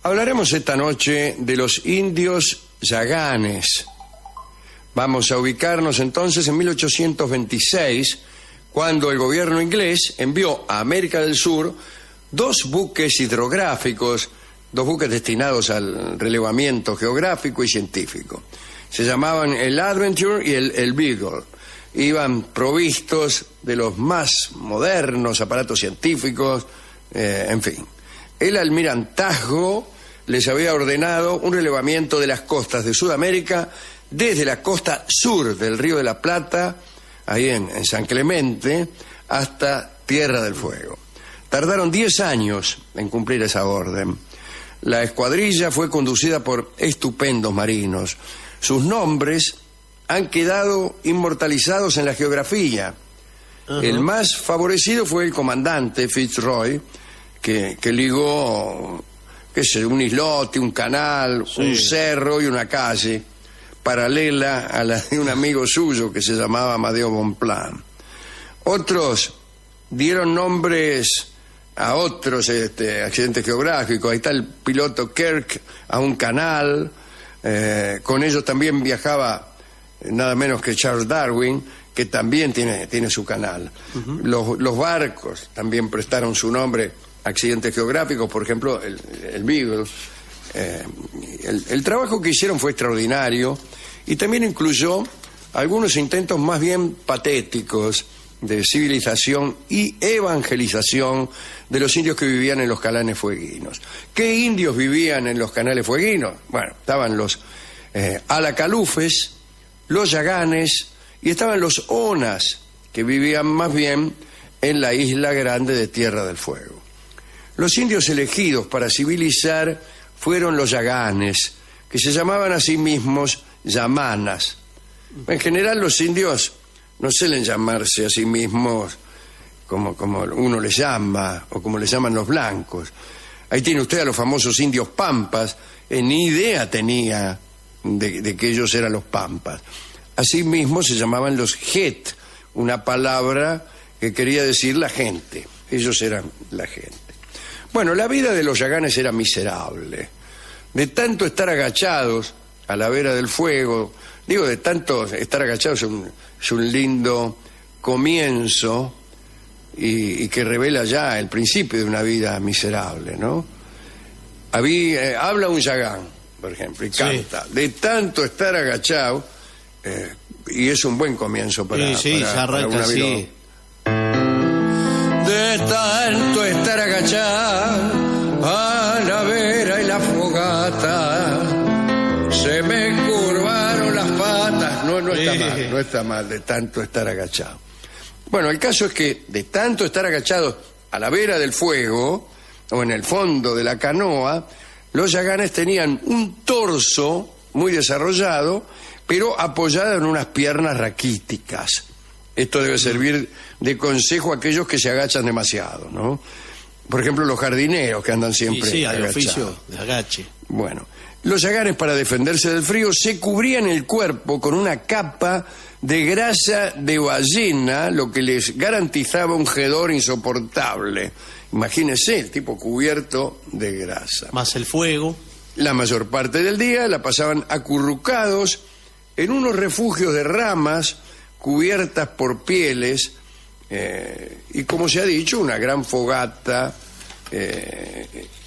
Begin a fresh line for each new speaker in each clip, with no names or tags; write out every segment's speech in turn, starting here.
Hablaremos esta noche de los indios yaganes. Vamos a ubicarnos entonces en 1826, cuando el gobierno inglés envió a América del Sur dos buques hidrográficos, dos buques destinados al relevamiento geográfico y científico. Se llamaban el Adventure y el Beagle. Iban provistos de los más modernos aparatos científicos, en fin. El almirantazgo les había ordenado un relevamiento de las costas de Sudamérica desde la costa sur del Río de la Plata, ahí en San Clemente, hasta Tierra del Fuego. Tardaron 10 años en cumplir esa orden. La escuadrilla fue conducida por estupendos marinos. Sus nombres han quedado inmortalizados en la geografía. El más favorecido fue el comandante Fitzroy, que ligó, qué sé, un islote, un canal, un cerro y una calle, paralela a la de un amigo suyo que se llamaba Amadeo Bonpland. Otros dieron nombres a otros accidentes geográficos. Ahí está el piloto Kirk a un canal. Con ellos también viajaba nada menos que Charles Darwin, que también tiene su canal. Los barcos también prestaron su nombre a accidentes geográficos, por ejemplo, el Beagle. El trabajo que hicieron fue extraordinario y también incluyó algunos intentos más bien patéticos de civilización y evangelización de los indios que vivían en los canales fueguinos. ¿Qué indios vivían en los canales fueguinos? Bueno, estaban los alacalufes, los yaganes y estaban los onas, que vivían más bien en la isla grande de Tierra del Fuego. Los indios elegidos para civilizar fueron los yaganes, que se llamaban a sí mismos yamanas. En general los indios no suelen llamarse a sí mismos como uno les llama, o como les llaman los blancos. Ahí tiene usted a los famosos indios pampas, ni idea tenía de que ellos eran los pampas. Asimismo se llamaban los het, una palabra que quería decir la gente. Ellos eran la gente. Bueno, la vida de los yaganes era miserable. De tanto estar agachados a la vera del fuego, digo, de tanto estar agachados, es un lindo comienzo y que revela ya el principio de una vida miserable, ¿no? Habla un yagán, por ejemplo, y canta. Sí. De tanto estar agachado, y es un buen comienzo para una vida. De tanto estar agachado a la vera y la fogata, se me curvaron las patas. No está mal, de tanto estar agachado. Bueno, el caso es que de tanto estar agachados a la vera del fuego, o en el fondo de la canoa, los yaganes tenían un torso muy desarrollado, pero apoyado en unas piernas raquíticas. Esto debe servir de consejo a aquellos que se agachan demasiado, ¿no? Por ejemplo, los jardineros que andan siempre
al oficio de agache.
Bueno, los yaganes, para defenderse del frío, se cubrían el cuerpo con una capa de grasa de ballena, lo que les garantizaba un hedor insoportable. Imagínese, el tipo cubierto de grasa.
Más el fuego.
La mayor parte del día la pasaban acurrucados en unos refugios de ramas cubiertas por pieles y, como se ha dicho, una gran fogata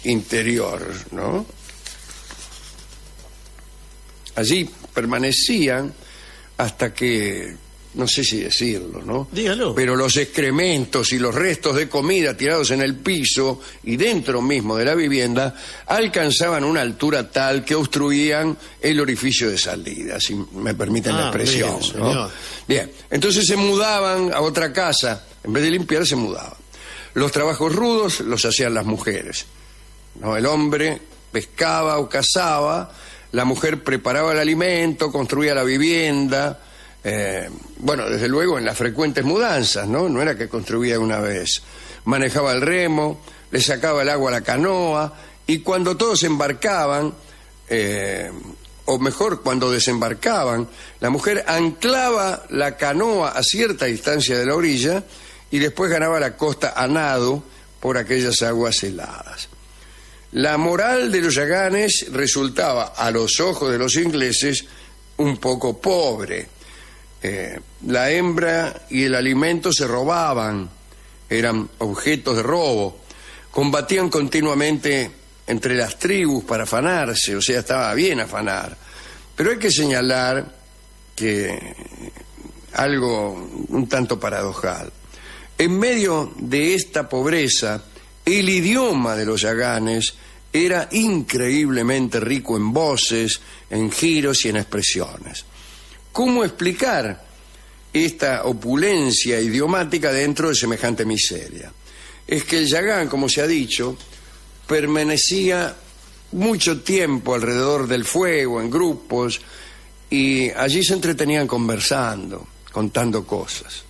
interior, ¿no? Allí permanecían hasta que, no sé si decirlo, ¿no?
Dígalo.
Pero los excrementos y los restos de comida tirados en el piso y dentro mismo de la vivienda alcanzaban una altura tal que obstruían el orificio de salida, si me permiten la expresión,
bien,
¿no? Bien, entonces se mudaban a otra casa, en vez de limpiar se mudaban. Los trabajos rudos los hacían las mujeres, ¿no? El hombre pescaba o cazaba, la mujer preparaba el alimento, construía la vivienda. Bueno, desde luego en las frecuentes mudanzas, ¿no? No era que construía una vez. Manejaba el remo, le sacaba el agua a la canoa, y cuando todos embarcaban, o mejor, cuando desembarcaban, la mujer anclaba la canoa a cierta distancia de la orilla y después ganaba la costa a nado por aquellas aguas heladas. La moral de los yaganes resultaba, a los ojos de los ingleses, un poco pobre. La hembra y el alimento se robaban, eran objetos de robo. Combatían continuamente entre las tribus para afanarse, o sea, estaba bien afanar. Pero hay que señalar que algo un tanto paradojal. En medio de esta pobreza, el idioma de los yaganes era increíblemente rico en voces, en giros y en expresiones. ¿Cómo explicar esta opulencia idiomática dentro de semejante miseria? Es que el yagán, como se ha dicho, permanecía mucho tiempo alrededor del fuego, en grupos, y allí se entretenían conversando, contando cosas.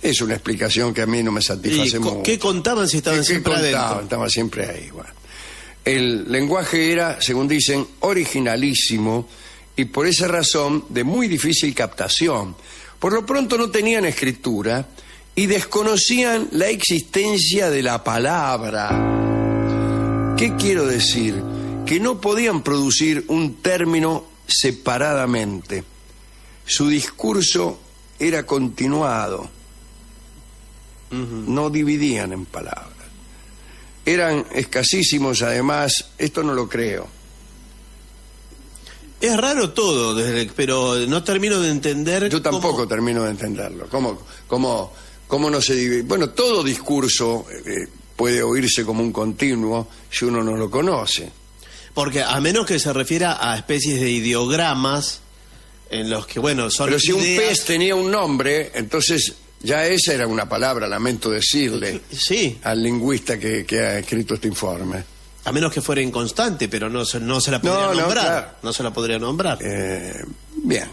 Es una explicación que a mí no me satisface mucho.
¿Qué contaban si estaban siempre adentro?
Estaban siempre ahí. Bueno. El lenguaje era, según dicen, originalísimo y por esa razón de muy difícil captación. Por lo pronto no tenían escritura y desconocían la existencia de la palabra. ¿Qué quiero decir? Que no podían producir un término separadamente. Su discurso era continuado. No dividían en palabras. Eran escasísimos, además, esto no lo creo.
Es raro todo, pero no termino de entender.
Yo tampoco termino de entenderlo. ¿Cómo no se divide? Bueno, todo discurso puede oírse como un continuo si uno no lo conoce.
Porque a menos que se refiera a especies de ideogramas en los que, bueno, son
Pero si
ideas...
un pez tenía un nombre, entonces ya esa era una palabra, lamento decirle,
sí,
al lingüista que ha escrito este informe.
A menos que fuera inconstante, pero no se la podría nombrar. Claro. No se la podría nombrar.
Bien.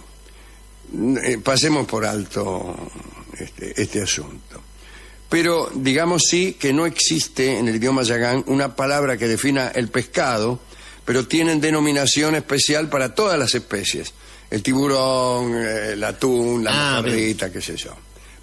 Pasemos por alto este asunto. Pero digamos sí que no existe en el idioma yagán una palabra que defina el pescado, pero tienen denominación especial para todas las especies. El tiburón, el atún, la mojarrita, qué sé yo.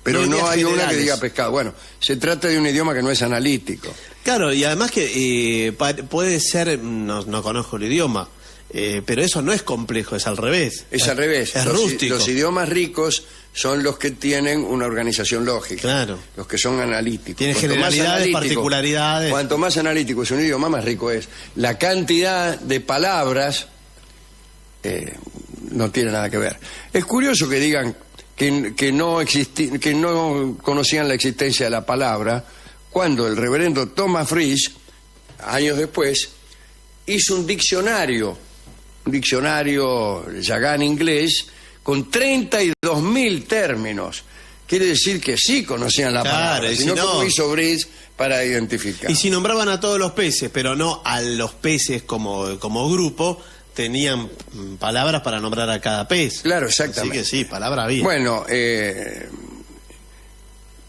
Pero no hay una que diga pescado. Bueno, se trata de un idioma que no es analítico.
Claro, y además que puede ser, no conozco el idioma, pero eso no es complejo, es al revés.
Es al revés.
Es rústico.
Los idiomas ricos son los que tienen una organización lógica.
Claro.
Los que son analíticos.
Tiene generalidades, particularidades.
Cuanto más analítico es un idioma, más rico es. La cantidad de palabras no tiene nada que ver. Es curioso que digan que no conocían la existencia de la palabra, cuando el reverendo Thomas Frisch, años después, hizo un diccionario yagán inglés, con 32.000 términos. Quiere decir que sí conocían la palabra, sino como hizo Frisch para identificar.
Y si nombraban a todos los peces, pero no a los peces como grupo, tenían palabras para nombrar a cada pez.
Claro, exactamente.
Así que sí, palabra había.
Bueno,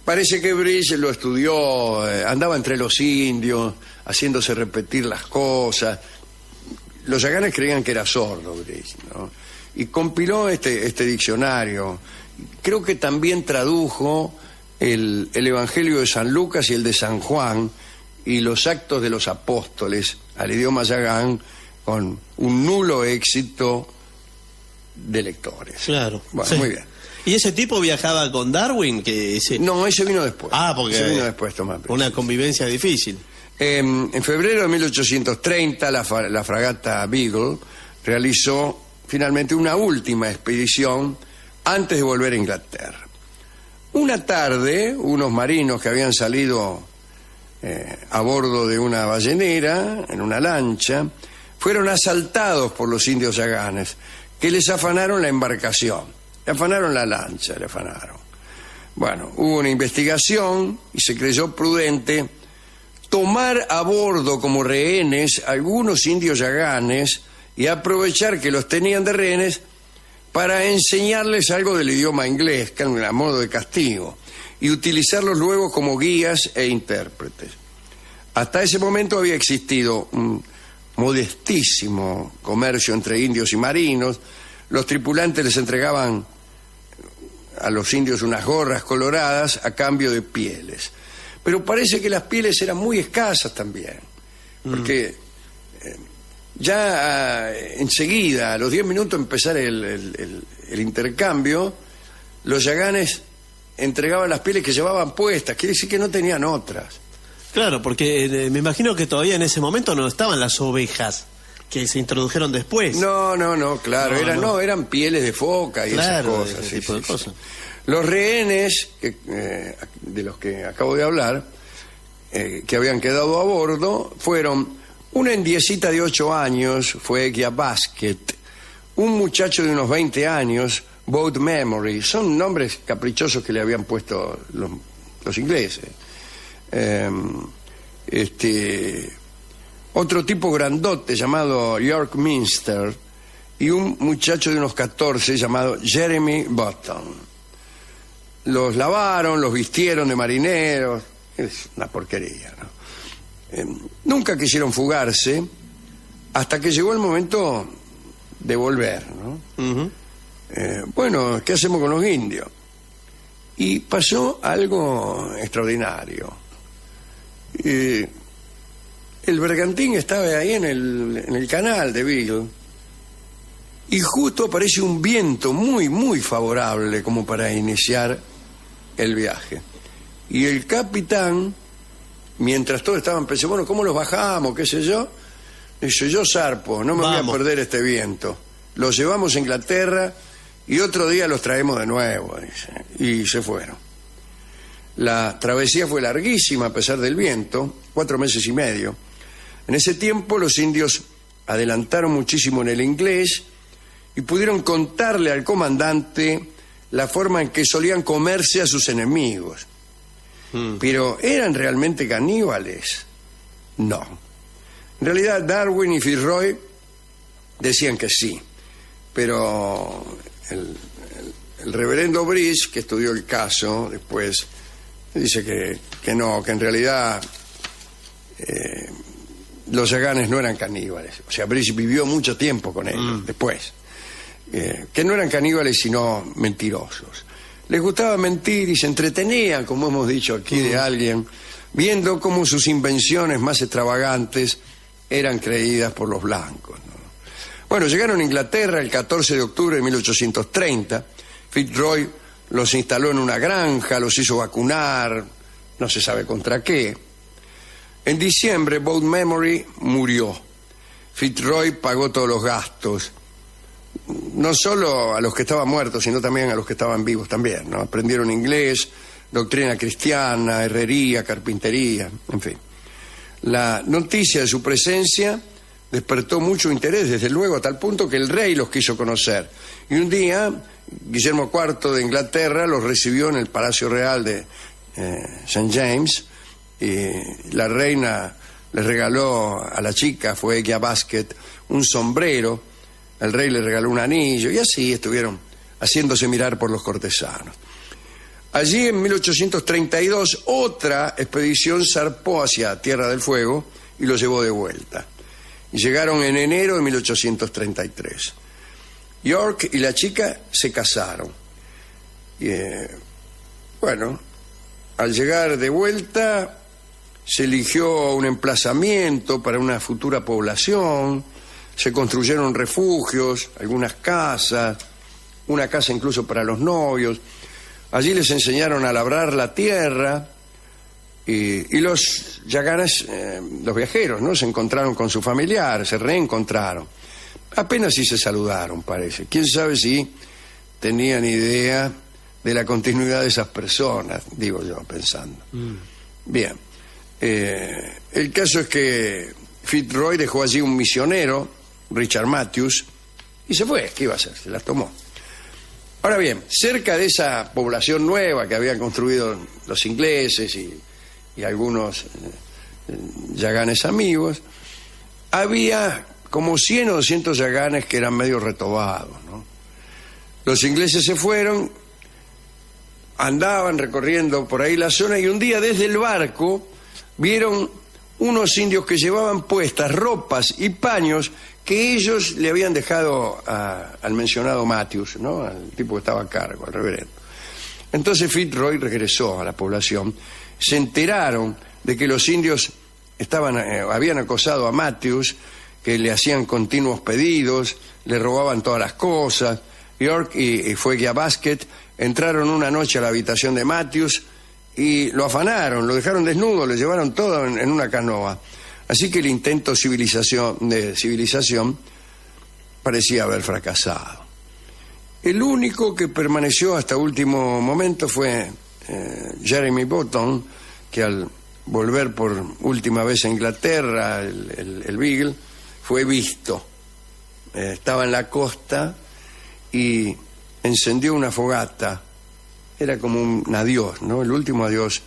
parece que Frisch lo estudió, andaba entre los indios, haciéndose repetir las cosas. Los yaganes creían que era sordo Frisch, ¿no? Y compiló este diccionario. Creo que también tradujo el Evangelio de San Lucas y el de San Juan y los Actos de los Apóstoles al idioma yagán, con un nulo éxito de lectores.
Claro.
Bueno,
sí.
Muy bien.
¿Y ese tipo viajaba con Darwin?
No, ese vino después.
Porque
ese vino después, Tomás.
Una convivencia difícil.
En febrero de 1830, la fragata Beagle realizó finalmente una última expedición antes de volver a Inglaterra. Una tarde, unos marinos que habían salido a bordo de una ballenera, en una lancha, fueron asaltados por los indios yaganes, que les afanaron la embarcación, le afanaron la lancha, le afanaron. Bueno, hubo una investigación y se creyó prudente tomar a bordo como rehenes algunos indios yaganes y aprovechar que los tenían de rehenes para enseñarles algo del idioma inglés, a modo de castigo, y utilizarlos luego como guías e intérpretes. Hasta ese momento había existido un modestísimo comercio entre indios y marinos. Los tripulantes les entregaban a los indios unas gorras coloradas a cambio de pieles. Pero parece que las pieles eran muy escasas también. porque ya enseguida, a los 10 minutos de empezar el intercambio, los yaganes entregaban las pieles que llevaban puestas, quiere decir que no tenían otras.
Claro, porque me imagino que todavía en ese momento no estaban las ovejas que se introdujeron después.
No, claro, eran pieles de foca y
claro,
esas cosas.
Ese tipo de cosas.
Los rehenes, de los que acabo de hablar, que habían quedado a bordo, fueron una indiecita de 8 años, fue Gia Basket, un muchacho de unos 20 años, Boat Memory, son nombres caprichosos que le habían puesto los ingleses. Otro tipo grandote llamado York Minster y un muchacho de unos 14 llamado Jeremy Button. Los lavaron, los vistieron de marineros, es una porquería, ¿no? Nunca quisieron fugarse hasta que llegó el momento de volver, ¿no?
Uh-huh.
Bueno, ¿qué hacemos con los indios? Y pasó algo extraordinario. El bergantín estaba ahí en el canal de Beagle y justo aparece un viento muy, muy favorable como para iniciar el viaje. Y el capitán, mientras todos estaban pensando, bueno, ¿cómo los bajamos? ¿Qué sé yo? Dice, yo zarpo, no me voy a perder este viento. Los llevamos a Inglaterra y otro día los traemos de nuevo, dice. Y se fueron. La travesía fue larguísima a pesar del viento, 4 meses y medio. En ese tiempo los indios adelantaron muchísimo en el inglés y pudieron contarle al comandante la forma en que solían comerse a sus enemigos. Pero ¿eran realmente caníbales? No. En realidad Darwin y Fitzroy decían que sí, pero el reverendo Brice, que estudió el caso después, dice que no, que en realidad los yaganes no eran caníbales. O sea, Brice vivió mucho tiempo con ellos después. Que no eran caníbales sino mentirosos. Les gustaba mentir y se entretenían, como hemos dicho aquí de alguien, viendo cómo sus invenciones más extravagantes eran creídas por los blancos, ¿no? Bueno, llegaron a Inglaterra el 14 de octubre de 1830. Fitzroy los instaló en una granja, los hizo vacunar, no se sabe contra qué. En diciembre, Boat Memory murió. Fitzroy pagó todos los gastos, no solo a los que estaban muertos, sino también a los que estaban vivos también, ¿no? Aprendieron inglés, doctrina cristiana, herrería, carpintería, en fin. La noticia de su presencia despertó mucho interés, desde luego, a tal punto que el rey los quiso conocer. Y un día, Guillermo IV de Inglaterra los recibió en el Palacio Real de St. James, y la reina les regaló a la chica, fue Gia Basket, un sombrero. El rey le regaló un anillo y así estuvieron haciéndose mirar por los cortesanos. Allí en 1832 otra expedición zarpó hacia Tierra del Fuego y los llevó de vuelta. Y llegaron en enero de 1833. York y la chica se casaron. Y, bueno, al llegar de vuelta se eligió un emplazamiento para una futura población. Se construyeron refugios, algunas casas, una casa incluso para los novios. Allí les enseñaron a labrar la tierra y los yaganes, los viajeros, ¿no? Se encontraron con su familiar, se reencontraron. Apenas sí se saludaron, parece. Quién sabe si tenían idea de la continuidad de esas personas, digo yo, pensando. Bien. El caso es que Fitzroy dejó allí un misionero, Richard Matthews, y se fue. ¿Qué iba a hacer? Se las tomó. Ahora bien, cerca de esa población nueva que habían construido los ingleses y algunos yaganes amigos, había como 100 o 200 yaganes que eran medio retobados, ¿no? Los ingleses se fueron, andaban recorriendo por ahí la zona y un día desde el barco vieron unos indios que llevaban puestas ropas y paños que ellos le habían dejado al mencionado Matthews, ¿no? Al tipo que estaba a cargo, al reverendo. Entonces Fitzroy regresó a la población, se enteraron de que los indios habían acosado a Matthews, que le hacían continuos pedidos, le robaban todas las cosas. York y Fuegia Basket entraron una noche a la habitación de Matthews y lo afanaron, lo dejaron desnudo, le llevaron todo en una canoa. Así que el intento de civilización parecía haber fracasado. El único que permaneció hasta último momento fue Jeremy Button, que al volver por última vez a Inglaterra, el Beagle, fue visto. Estaba en la costa y encendió una fogata. Era como un adiós, ¿no? El último adiós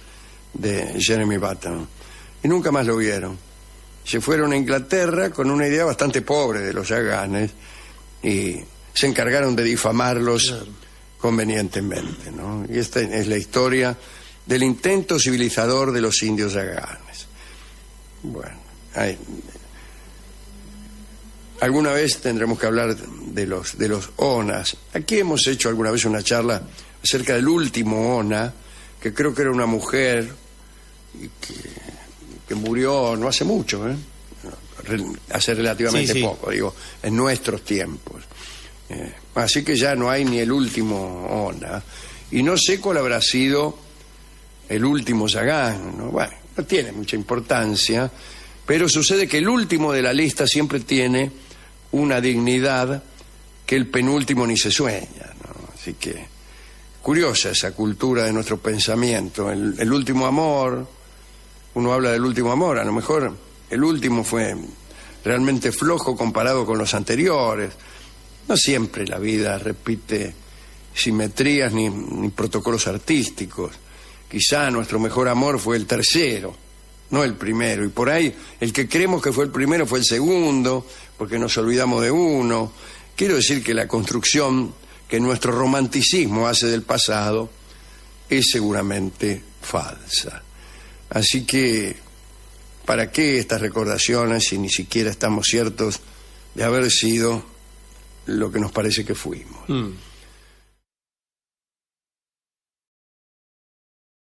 de Jeremy Button. Y nunca más lo vieron. Se fueron a Inglaterra con una idea bastante pobre de los yaganes y se encargaron de difamarlos convenientemente, ¿no? Y esta es la historia del intento civilizador de los indios yaganes. Bueno, alguna vez tendremos que hablar de los onas. Aquí hemos hecho alguna vez una charla acerca del último ona, que creo que era una mujer y que murió no hace mucho, hace relativamente poco, digo, en nuestros tiempos. Así que ya no hay ni el último ona. Y no sé cuál habrá sido el último yagán, ¿no? Bueno, no tiene mucha importancia, pero sucede que el último de la lista siempre tiene una dignidad que el penúltimo ni se sueña, ¿no? Así que curiosa esa cultura de nuestro pensamiento. El último amor, uno habla del último amor, a lo mejor el último fue realmente flojo comparado con los anteriores. No siempre la vida repite simetrías ni protocolos artísticos. Quizá nuestro mejor amor fue el tercero, no el primero. Y por ahí el que creemos que fue el primero fue el segundo, porque nos olvidamos de uno. Quiero decir que la construcción que nuestro romanticismo hace del pasado es seguramente falsa. Así que, ¿para qué estas recordaciones si ni siquiera estamos ciertos de haber sido lo que nos parece que fuimos?